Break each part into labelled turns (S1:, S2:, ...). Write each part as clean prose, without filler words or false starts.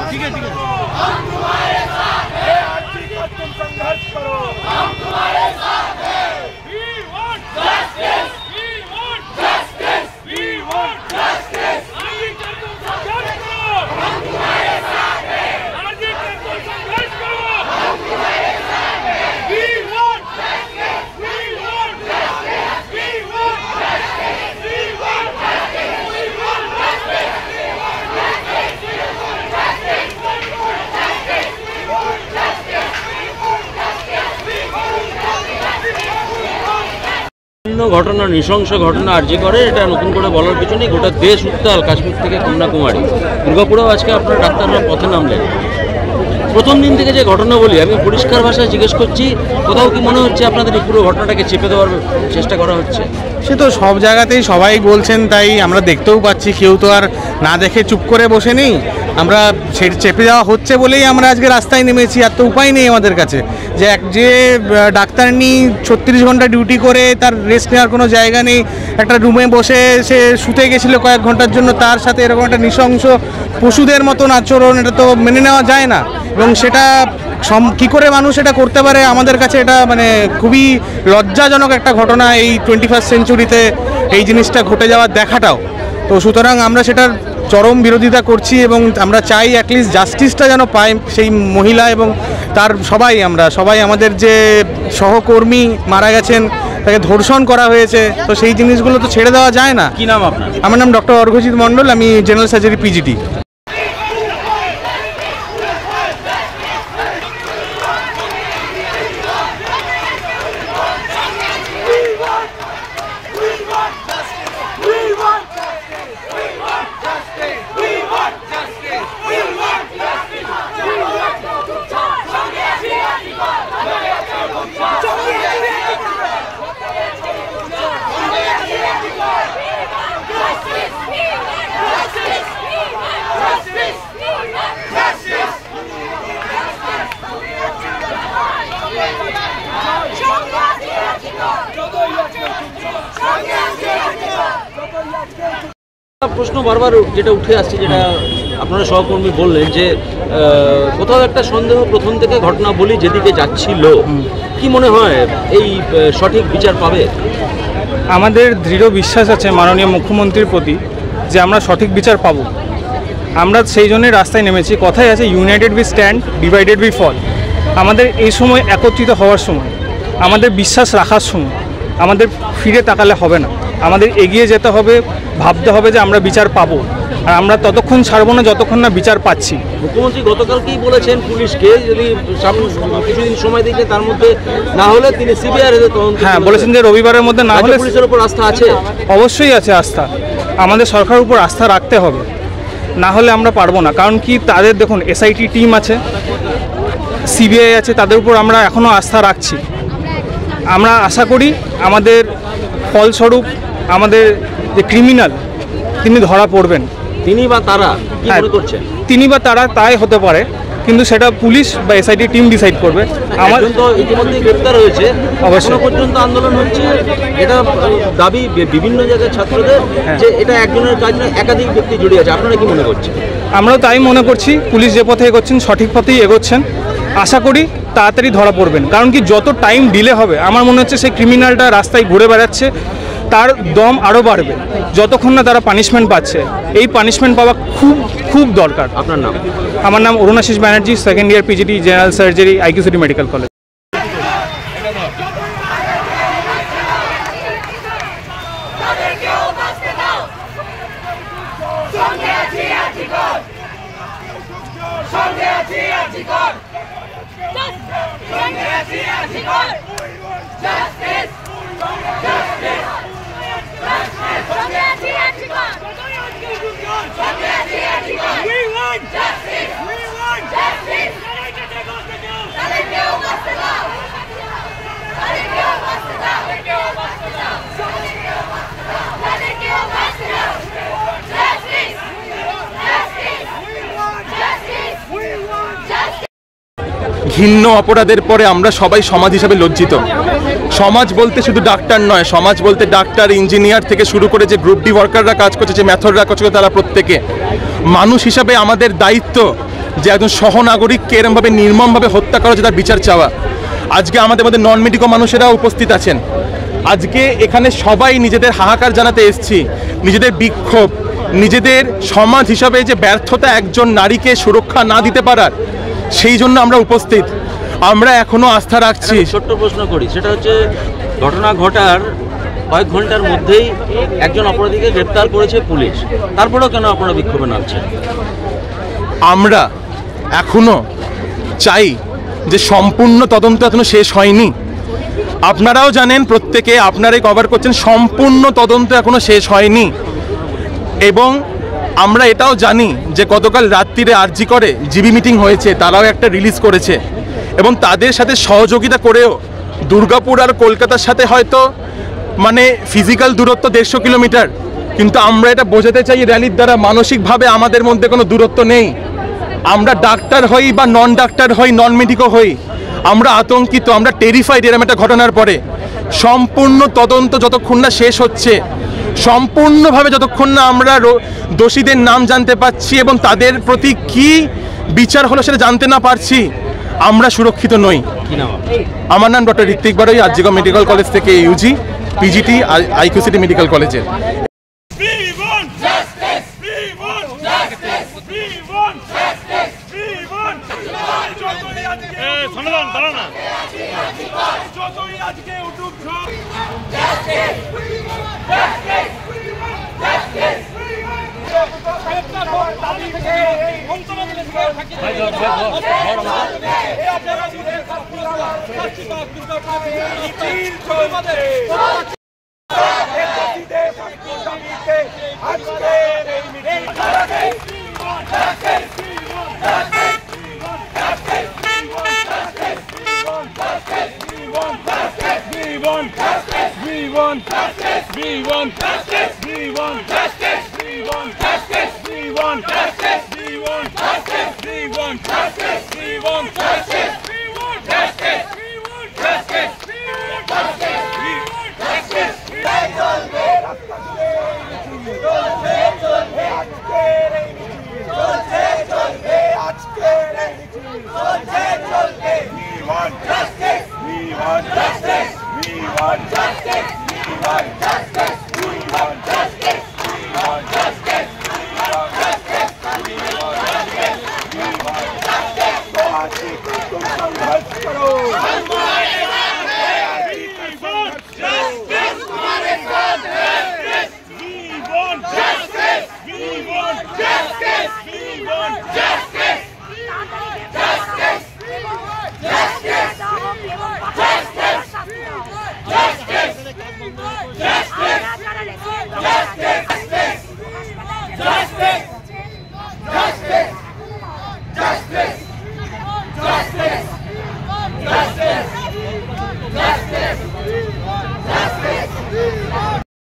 S1: ठीक है
S2: हम तुम्हारे साथ हैं, तुम संघर्ष करो, हम तुम्हारे साथ हैं। We want justice, we want justice, we want justice। आगे कर तुम संघर्ष करो, हम तुम्हारे साथ हैं। आगे कर तुम संघर्ष करो, हम तुम्हारे साथ हैं। We want justice, we want justice, we want justice, we want justice, we want justice, we want justice, we want justice, we want justice, we want justice, we want justice, we want justice।
S1: ঘটনা, নৃশংস ঘটনা আরজি করে, এটা নতুন করে বলার পিছনে গোটা দেশ উত্তাল। কাশ্মীর থেকে কন্যাকুমারী, দুর্গাপুরেও আজকে আপনার ডাক্তাররা পথে নামলেন। প্রথম দিন থেকে যে ঘটনা বলি, আমি পরিষ্কার ভাষায় জিজ্ঞেস করছি, কোথাও কি মনে হচ্ছে আপনাদের এই পুরো ঘটনাটাকে চেপে দেওয়ার চেষ্টা করা হচ্ছে?
S3: সে তো সব জায়গাতেই সবাই বলছেন, তাই আমরা দেখতেও পাচ্ছি। কেউ তো আর না দেখে চুপ করে বসে নেই। আমরা চেপে যাওয়া হচ্ছে বলেই আমরা আজকে রাস্তায় নেমেছি। আর তো উপায় নেই আমাদের কাছে, যে ডাক্তার নিয়ে 36 ঘন্টা ডিউটি করে তার রেস্ট নেওয়ার কোনো জায়গা নেই। একটা রুমে বসে সে শুতে গেছিলো কয়েক ঘন্টার জন্য, তার সাথে এরকম একটা নৃশংস পশুদের মতন আচরণ, এটা তো মেনে নেওয়া যায় না। এবং সেটা কী করে মানুষ এটা করতে পারে, আমাদের কাছে এটা মানে খুবই লজ্জাজনক একটা ঘটনা। এই 21st সেঞ্চুরিতে এই জিনিসটা ঘটে যাওয়ার দেখাটাও তো, সুতরাং আমরা সেটার চরম বিরোধিতা করছি এবং আমরা চাই অ্যাটলিস্ট জাস্টিসটা যেন পায় সেই মহিলা এবং তার সবাই আমাদের যে সহকর্মী মারা গেছেন, তাকে ধর্ষণ করা হয়েছে, তো সেই জিনিসগুলো তো ছেড়ে দেওয়া যায় না।
S1: কি নাম আপনার?
S3: আমার নাম ডক্টর অর্ঘজিৎ মণ্ডল, আমি জেনারেল সার্জারি পিজিটি।
S1: প্রশ্ন বারবার যেটা উঠে আসছে, যেটা আপনারা সহকর্মী বললেন, যে কোথাও একটা সন্দেহ প্রথম থেকে ঘটনা বলি যেদিকে যাচ্ছিল, কি মনে হয় এই সঠিক বিচার পাবে?
S4: আমাদের দৃঢ় বিশ্বাস আছে মাননীয় মুখ্যমন্ত্রীর প্রতি যে আমরা সঠিক বিচার পাবো। আমরা সেই জন্যই রাস্তায় নেমেছি। কথাই আছে, united we stand, divided we fall. আমাদের এই সময় একত্রিত হওয়ার সময়, আমাদের বিশ্বাস রাখার সময়। আমাদের ফিরে তাকালে হবে না, আমাদের এগিয়ে যেতে হবে, ভাবতে হবে যে আমরা বিচার পাবো। আর আমরা ততক্ষণ ছাড়বো না যতক্ষণ না বিচার পাচ্ছি।
S1: মুখ্যমন্ত্রী গতকালকেই বলেছেন পুলিশকে যদি কিছুদিন সময় দিয়েছে, তার মধ্যে না হলে তিনি সিবিআই তদন্ত।
S4: হ্যাঁ, বলেছেন যে রবিবারের মধ্যে না হলে।
S1: পুলিশের উপর আস্থা আছে?
S4: অবশ্যই আছে আস্থা। আমাদের সরকারের উপর আস্থা রাখতে হবে, না হলে আমরা পারবো না। কারণ কি, তাদের দেখুন এসআইটি টিম আছে, সিবিআই আছে, তাদের উপর আমরা এখনও আস্থা রাখছি। আমরা আশা করি আমাদের ফলস্বরূপ আমাদের যে ক্রিমিনাল, তিনি ধরা পড়বেন।
S1: তিনি বা তারা কি মনে করছেন?
S4: তিনি বা তারা তাই হতে পারে, কিন্তু সেটা পুলিশ বা এসআইটি টিম ডিসাইড করবে।
S1: আমার তো ইতিমধ্যে গ্রেপ্তার হয়েছে, অবশ্যই পর্যন্ত আন্দোলন হচ্ছে। এটা দাবি বিভিন্ন জায়গায় ছাত্রদের যে এটা একজনের কাজ নয়, একাধিক ব্যক্তি জড়িয়ে আছে। আপনারা কি মনে করছেন?
S4: আমরাও তাই মনে করছি। পুলিশ যে পথে এগোচ্ছেন সঠিক পথেই এগোচ্ছেন। আশা করি তাড়াতাড়ি ধরা পড়বেন। কারণ কি, যত টাইম ডিলে হবে আমার মনে হচ্ছে সেই ক্রিমিনালটা রাস্তায় ঘুরে বেড়াচ্ছে, তার দম আরও বাড়বে যতক্ষণ না তারা পানিশমেন্ট পাচ্ছে। এই পানিশমেন্ট পাওয়া খুব খুব দরকার।
S1: আপনার নাম?
S4: আমার নাম Arunashis Banerjee, second year PGT, general surgery, IQ City medical college.
S5: ঘৃণ্য অপরাধের পরে আমরা সবাই সমাজ হিসাবে লজ্জিত। সমাজ বলতে শুধু ডাক্তার নয়, সমাজ বলতে ডাক্তার, ইঞ্জিনিয়ার থেকে শুরু করে যে গ্রুপ ডি ওয়ার্কাররা কাজ করছে, যে ম্যাথররা কাজ করছে, তারা প্রত্যেকে মানুষ হিসাবে আমাদের দায়িত্ব যে একজন সহনাগরিককে এরমভাবে নির্মমভাবে হত্যা করা হচ্ছে তার বিচার চাওয়া। আজকে আমাদের মধ্যে নন মেডিকো মানুষেরা উপস্থিত আছেন। আজকে এখানে সবাই নিজেদের হাহাকার জানাতে এসেছি, নিজেদের বিক্ষোভ, নিজেদের সমাজ হিসাবে যে ব্যর্থতা একজন নারীকে সুরক্ষা না দিতে পারার, সেই জন্য আমরা উপস্থিত। আমরা এখনো আস্থা রাখছি।
S1: ছোট্ট প্রশ্ন করি, সেটা হচ্ছে ঘটনা ঘটার কয়েক ঘন্টার মধ্যেই একজন অপরাধীকে গ্রেপ্তার করেছে পুলিশ, তারপরেও কেন আপনারা বিক্ষোভে নামছেন?
S5: আমরা এখনো চাই যে সম্পূর্ণ তদন্ত এখনো শেষ হয়নি। আপনারাও জানেন, প্রত্যেকে আপনারাই কভার করছেন, সম্পূর্ণ তদন্ত এখনো শেষ হয়নি। এবং আমরা এটাও জানি যে গতকাল রাত্রিরে আরজি করে জিবি মিটিং হয়েছে, তারাও একটা রিলিজ করেছে এবং তাদের সাথে সহযোগিতা করেও দুর্গাপুর আর কলকাতার সাথে হয়তো মানে ফিজিক্যাল দূরত্ব 150 কিলোমিটার, কিন্তু আমরা এটা বোঝাতে চাই র্যালির দ্বারা মানসিকভাবে আমাদের মধ্যে কোনো দূরত্ব নেই। আমরা ডাক্তার হই বা নন ডাক্তার হই, নন মেডিকো হই, আমরা আতঙ্কিত, আমরা টেরিফাইড এরকম একটা ঘটনার পরে। সম্পূর্ণ তদন্ত যতক্ষণ না শেষ হচ্ছে, সম্পূর্ণভাবে যতক্ষণ না আমরা দোষীদের নাম জানতে পারছি এবং তাদের প্রতি কি বিচার হলো সেটা জানতে না পারছি, আমরা সুরক্ষিত নই। আমার নাম ডক্টর ঋত্বিক বারোই, আরজিকর মেডিকেল কলেজ থেকে ইউজি, পিজিটি আইকিউসিটি মেডিকেল কলেজের।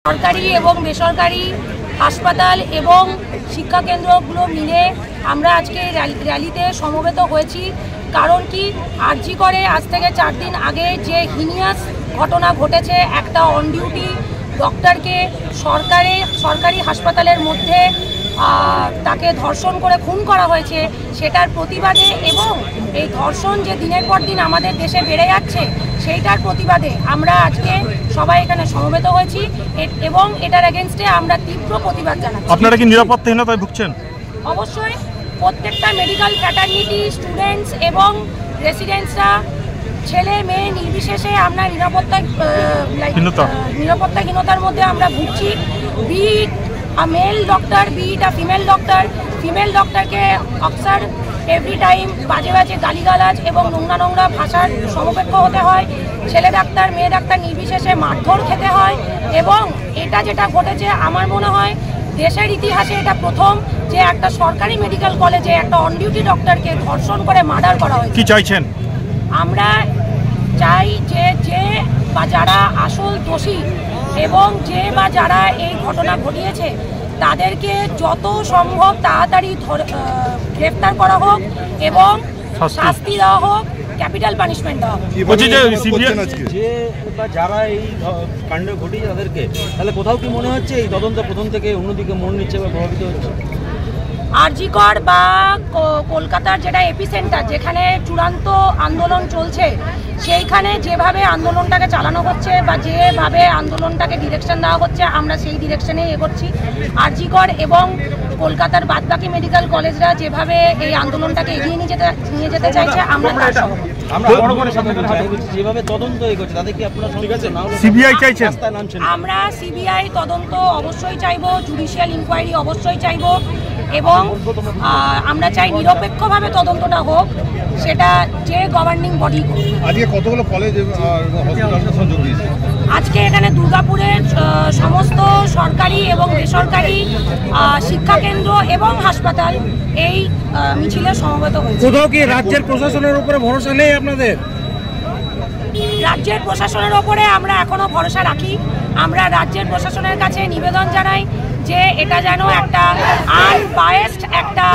S6: সরকারি এবং বেসরকারি হাসপাতাল এবং শিক্ষাকেন্দ্রগুলো মিলে আমরা আজকে র্যালিতে সমবেত হয়েছি। কারণ কি, আরজি করে আজ থেকে 4 দিন আগে যে হিনিয়াস ঘটনা ঘটেছে, একটা অন ডিউটি ডক্টরকে সরকারি হাসপাতালের মধ্যে তাকে ধর্ষণ করে খুন করা হয়েছে, সেটার প্রতিবাদে এবং এই ধর্ষণ যে দিনের পর দিন আমাদের দেশে বেড়ে যাচ্ছে সেইটার প্রতিবাদে আমরা আজকে সবাই এখানে সমবেত হয়েছি এবং এটার এগেনস্টে আমরা তীব্র প্রতিবাদ জানাচ্ছি।
S7: আপনারা কি নিরাপত্তাহীনতায় ভুগছেন?
S6: অবশ্যই প্রত্যেকটা মেডিকেল ফ্র্যাটার্নিটি, স্টুডেন্টস এবং রেসিডেন্টসরা, ছেলে মেয়ে নির্বিশেষে আমরা নিরাপত্তাহীনতার মধ্যে আমরা ভুগছি। Be it a male doctor, be it a female doctor, female ডক্টরকে অক্সার এভরি টাইম বাজে বাজে গালিগালাজ এবং নোংরা নোংরা ভাষার সমপেক্ষ হতে হয়। ছেলে ডাক্তার মেয়ে ডাক্তার নির্বিশেষে মারধর খেতে হয় এবং এটা যেটা ঘটেছে আমার মনে হয় দেশের ইতিহাসে এটা প্রথম যে একটা সরকারি মেডিকেল কলেজে একটা অন ডিউটি ডক্টরকে ধর্ষণ করে মার্ডার করা হয়েছে।
S7: কি চাইছেন?
S6: আমরা চাই যে বা যারা আসল দোষী এবং যে বা যারা এই ঘটনা ঘটিয়েছে তাদেরকে যত সম্ভব তাড়াতাড়ি গ্রেফতার করা হোক এবং শাস্তি দেওয়া হোক ক্যাপিটাল পানিশমেন্ট দেওয়া হবে।
S1: যে বা যারা এই কাণ্ড ঘটিয়েছে তাদেরকে তাহলে কোথাও কি মনে হচ্ছে এই তদন্ত প্রথম থেকে অন্যদিকে মন নিচ্ছে বা প্রভাবিত হচ্ছে?
S6: আরজি কর বা কলকাতার যেটা এপিসেন্টার, যেখানে চূড়ান্ত আন্দোলন চলছে, সেইখানে যেভাবে আন্দোলনটাকে চালানো হচ্ছে বা যেভাবে আন্দোলনটাকে ডিরেকশন দেওয়া হচ্ছে, আমরা সেই ডিরেকশনেই এগোচ্ছি। আরজি কর এবং কলকাতার বাদবাকি মেডিকেল কলেজরা যেভাবে এই আন্দোলনটাকে এগিয়ে নিয়ে যেতে চাইছে, আমরা তার সহমত।
S1: যেভাবে তদন্ত এগোচ্ছে তাদের কি আপনারা
S3: সিবিআই চাইছেন?
S6: আমরা সিবিআই তদন্ত অবশ্যই চাইবো, জুডিশিয়াল ইনকোয়ারি অবশ্যই চাইবো, এবং আমরা চাই নিরপেক্ষভাবে তদন্তটা হোক, সেটা যে গভর্নিং বডি হোক।
S7: আজকে কতগুলো কলেজ আর হসপিটালের সংযোগ দিয়েছে?
S6: আজকে এখানে দুর্গাপুরের সমস্ত সরকারি এবং বেসরকারি শিক্ষাকেন্দ্র এবং হাসপাতাল এই মিছিলে সমবেত হয়েছে।
S3: কোথাও কি রাজ্যের প্রশাসনের উপরে ভরসা নেই আপনাদের?
S6: রাজ্যের প্রশাসনের ওপরে আমরা এখনো ভরসা রাখি। আমরা রাজ্যের প্রশাসনের কাছে নিবেদন জানাই যে এটা যেন একটা আনবায়াসড একটা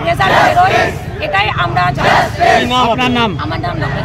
S6: রেজাল্ট বেরোয়, এটাই আমরা চাই।
S3: আপনার নাম?
S6: আমার নাম ডক্টর